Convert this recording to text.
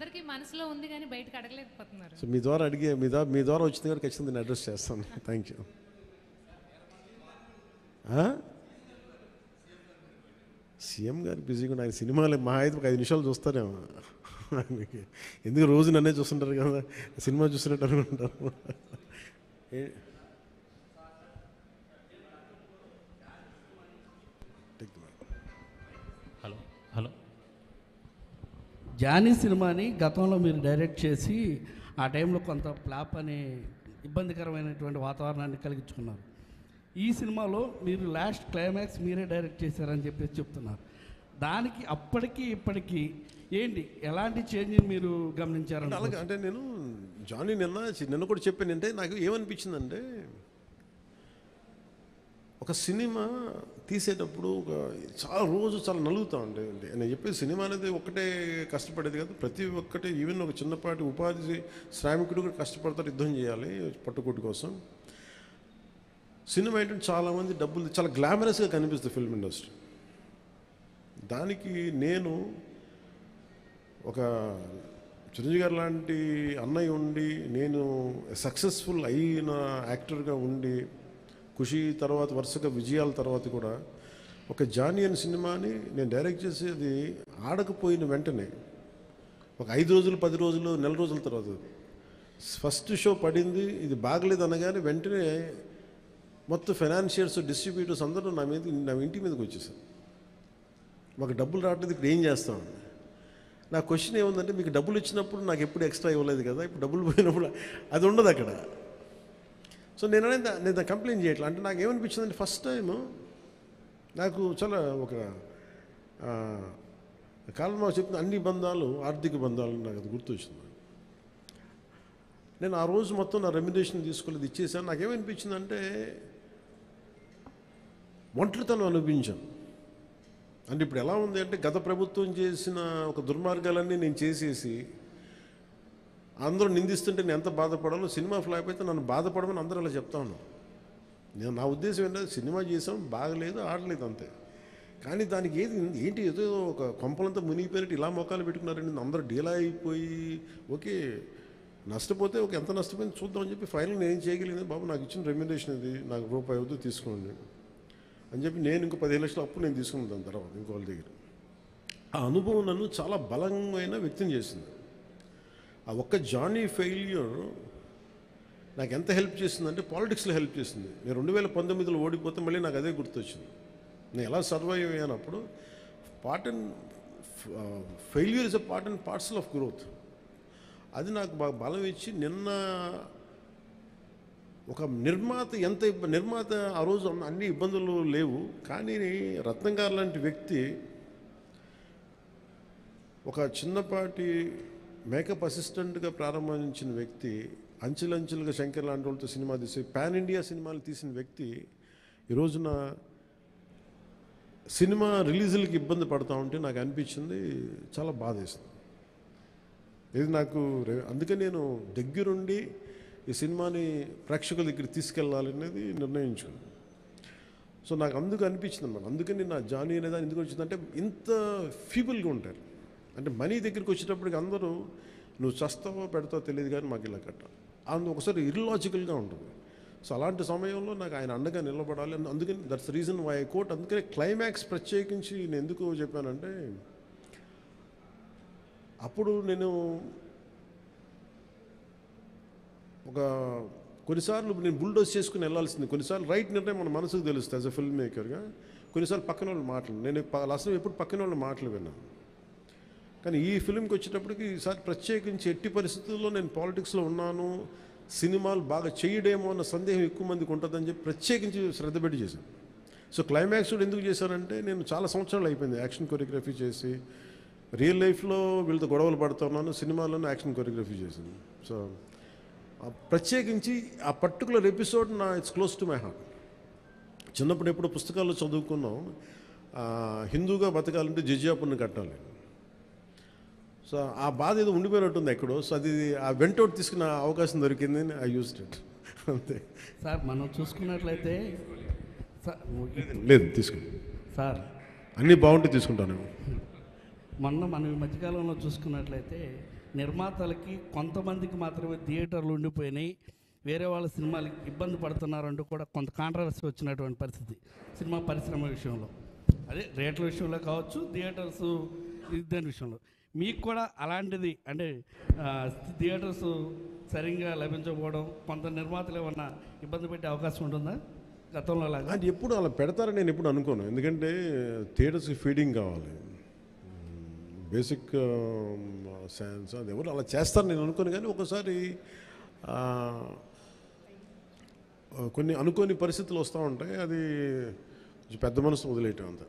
అందరికీ మనసులో ఉంది కానీ బయటకు అడగలేకపోతున్నారు. సో మీ ద్వారా మీ ద్వారా వచ్చింది కాబట్టి ఖచ్చితంగా నేను అడ్రస్ చేస్తాను. Thank you. సీఎం గారు బిజీగా ఆయన సినిమాలు మా అయితే ఒక 5 నిమిషాలు చూస్తారేమో. ఎందుకు రోజు నన్నే చూస్తుంటారు కదా, సినిమా చూస్తున్నట్టు అనుకుంటారు. హలో హలో జానీ సినిమాని గతంలో మీరు డైరెక్ట్ చేసి ఆ టైంలో కొంత ఫ్లాప్ అనే ఇబ్బందికరమైనటువంటి వాతావరణాన్ని కలిగించుకున్నారు. ఈ సినిమాలో మీరు లాస్ట్ క్లైమాక్స్ మీరే డైరెక్ట్ చేశారని చెప్పేసి చెప్తున్నారు. దానికి అప్పటికి ఇప్పటికీ ఏంటి ఎలాంటి చేంజ్ మీరు గమనించారు? అలాగే అంటే నేను జానీ నిన్న కూడా చెప్పాను. అంటే నాకు ఏమనిపించిందంటే ఒక సినిమా తీసేటప్పుడు చాలా నలుగుతూ ఉంటాయి. నేను చెప్పేది సినిమా అనేది ఒక్కటే కష్టపడేది కాదు, ప్రతి ఒక్కటే ఈవెన్ ఒక చిన్నపాటి ఉపాధి శ్రామికుడు కూడా కష్టపడతారు, యుద్ధం చేయాలి పట్టుకోటి కోసం. సినిమా ఏంటంటే చాలామంది డబ్బులు చాలా గ్లామరస్గా కనిపిస్తుంది ఫిల్మ్ ఇండస్ట్రీ. దానికి నేను ఒక చిరంజీవి గారు లాంటి అన్నయ్య ఉండి నేను సక్సెస్ఫుల్ అయిన యాక్టర్గా ఉండి ఖుషి తర్వాత వరుసగా విజయాల తర్వాత కూడా ఒక జానీ అనే సినిమాని నేను డైరెక్ట్ చేసేది ఆడకపోయిన వెంటనే ఒక 5 రోజులు 10 రోజులు నెల రోజుల తర్వాత ఫస్ట్ షో పడింది, ఇది బాగలేదు అనగానే వెంటనే మొత్తం ఫైనాన్షియర్స్ డిస్ట్రిబ్యూటర్స్ అందరూ నా ఇంటి మీదకి వచ్చేసారు. మాకు డబ్బులు రావట్లేదు, ఇప్పుడు ఏం చేస్తామండి. నా క్వశ్చన్ ఏముందంటే, మీకు డబ్బులు ఇచ్చినప్పుడు నాకు ఎప్పుడు ఎక్స్ట్రా ఇవ్వలేదు కదా, ఇప్పుడు డబ్బులు పోయినప్పుడు అది ఉండదు అక్కడ. సో నేను కంప్లైంట్ చేయట్లేదు. అంటే నాకు ఏమనిపించిందంటే ఫస్ట్ టైము నాకు చాలా ఒక కాలంలో చెప్పిన అన్ని బంధాలు ఆర్థిక బంధాలు నాకు అది గుర్తొచ్చింది. నేను ఆ రోజు మొత్తం నా రెమ్యునరేషన్ తీసుకోలేదు, ఇచ్చేసాను. నాకేమనిపించిందంటే ఒంటరితనం అనిపించాను. అంటే ఇప్పుడు ఎలా ఉంది అంటే గత ప్రభుత్వం చేసిన ఒక దుర్మార్గాలన్నీ నేను చేసేసి అందరూ నిందిస్తుంటే నేను ఎంత బాధపడాలో, సినిమా ఫ్లాప్ అయితే నన్ను బాధపడమని అందరూ అలా చెప్తాను. నా ఉద్దేశం ఏంటంటే సినిమా చేసాం, బాగలేదు, ఆడలేదు అంతే. కానీ దానికి ఏంటి ఏదో ఒక కొంపలంతా మునిగిపోయినట్టు ఇలా మొక్కలు పెట్టుకున్నారండి. అందరూ డీలా అయిపోయి ఓకే నష్టపోతే ఎంత నష్టపోయింది చూద్దామని చెప్పి ఫైనల్ నేను ఏం చేయగలిగింది, బాబు నాకు ఇచ్చిన రెమ్యునరేషన్ ఇది, నాకు రూపాయి అవుతూ తీసుకోండి అని చెప్పి నేను ఇంకో 15 లక్షలు అప్పు నేను తీసుకున్నాను. దాని తర్వాత ఇంకోళ్ళ దగ్గర ఆ అనుభవం నన్ను చాలా బలమైన వ్యక్తం చేసింది. ఆ ఒక్క జానీ ఫెయిల్యూర్ నాకు ఎంత హెల్ప్ చేసిందంటే పాలిటిక్స్లో హెల్ప్ చేసింది. నేను 2019లో ఓడిపోతే మళ్ళీ నాకు అదే గుర్తొచ్చింది. నేను ఎలా సర్వైవ్ అయ్యానప్పుడు failure is a part and parcel of growth. అది నాకు బాగా బలం ఇచ్చి నిన్న ఒక నిర్మాత ఆ రోజు అన్ని ఇబ్బందులు లేవు, కానీ రత్నం గారు లాంటి వ్యక్తి ఒక చిన్నపాటి మేకప్ అసిస్టెంట్గా ప్రారంభించిన వ్యక్తి అంచెలంచెలుగా శంకర్ లాంటి వాళ్ళతో సినిమా తీసి పాన్ ఇండియా సినిమాలు తీసిన వ్యక్తి ఈరోజున సినిమా రిలీజులకి ఇబ్బంది పడుతూ ఉంటే నాకు అనిపించింది చాలా బాధేస్తుంది. ఇది నాకు అందుకే నేను దగ్గరుండి ఈ సినిమాని ప్రేక్షకుల దగ్గర తీసుకెళ్ళాలనేది నిర్ణయించుకున్నాను. సో నాకు అందుకు అనిపించింది అన్నమాట. అందుకని నా జానీ అనేదాన్ని ఎందుకు వచ్చిందంటే ఇంత ఫీబుల్గా ఉంటారు. అంటే మనీ దగ్గరికి వచ్చేటప్పటికి అందరూ నువ్వు చస్తావో పెడతావో తెలియదు కానీ మాకు ఇలా కట్టాలి ఒకసారి ఇర్లాజికల్గా ఉంటుంది. సో అలాంటి సమయంలో నాకు ఆయన అండగా నిలబడాలి. అందుకని that's reason why I quote. అందుకని క్లైమాక్స్ ప్రత్యేకించి నేను ఎందుకు చెప్పానంటే అప్పుడు నేను కొన్నిసార్లు నేను బుల్డోస్ చేసుకుని వెళ్ళాల్సింది, కొన్నిసార్లు రైట్ నిర్ణయం మన మనసుకు తెలుస్తుంది యాజ్ అ ఫిల్మ్ మేకర్గా. కొన్నిసార్లు పక్కన వాళ్ళు మాటలు నేను అసలు ఎప్పుడు పక్కన వాళ్ళ మాటలు విన్నాను. కానీ ఈ ఫిల్మ్కి వచ్చేటప్పటికి ఈసారి ప్రత్యేకించి ఎట్టి పరిస్థితుల్లో నేను పాలిటిక్స్లో ఉన్నాను, సినిమాలు బాగా చేయడేమో అన్న సందేహం ఎక్కువ మందికి ఉంటుందని చెప్పి ప్రత్యేకించి శ్రద్ధ పెట్టి చేశాను. సో క్లైమాక్స్ కూడా ఎందుకు చేశానంటే నేను చాలా సంవత్సరాలు అయిపోయింది యాక్షన్ కొరియోగ్రఫీ చేసి, రియల్ లైఫ్లో వీళ్ళతో గొడవలు పడుతున్నాను, సినిమాల్లోనే యాక్షన్ కొరియోగ్రఫీ చేశాను. సో ప్రత్యేకించి ఆ particular episode it's close to my heart. చిన్నప్పుడు ఎప్పుడు పుస్తకాల్లో చదువుకున్నాం, హిందూగా బతకాలంటే జిజియా పన్ను కట్టాలి. సో ఆ బాధ ఏదో ఉండిపోయినట్టుంది ఎక్కడో. సో అది ఆ వెంటౌట్ తీసుకున్న అవకాశం దొరికింది, ఐ యూజ్డ్ ఇట్ అంతే. సార్ మనం చూసుకున్నట్లయితే లేదు తీసుకుంటాను సార్, అన్నీ బాగుంటే తీసుకుంటాను. మనం ఈ మధ్యకాలంలో చూసుకున్నట్లయితే నిర్మాతలకి కొంతమందికి మాత్రమే థియేటర్లు ఉండిపోయినాయి, వేరే వాళ్ళ సినిమాలకి ఇబ్బంది పడుతున్నారంటూ కూడా కొంత కాంట్రవర్సీ వచ్చినటువంటి పరిస్థితి సినిమా పరిశ్రమ విషయంలో. అదే రేట్ల విషయంలో కావచ్చు, థియేటర్స్ దాని విషయంలో మీకు కూడా అలాంటిది అంటే థియేటర్స్ సరిగ్గా లభించకపోవడం కొంత నిర్మాతలు ఏమన్నా ఇబ్బంది పెట్టే అవకాశం ఉంటుందా గతంలో లాగా? అది ఎప్పుడు అలా పెడతారని నేను ఎప్పుడు అనుకోను. ఎందుకంటే థియేటర్స్కి ఫీడింగ్ కావాలి, బేసిక్ సైన్స్, అది ఎవరు అలా చేస్తారు నేను అనుకోను. కానీ ఒకసారి కొన్ని అనుకోని పరిస్థితులు వస్తూ ఉంటాయి, అది కొంచెం పెద్ద మనసు వదిలేయటం అంతా.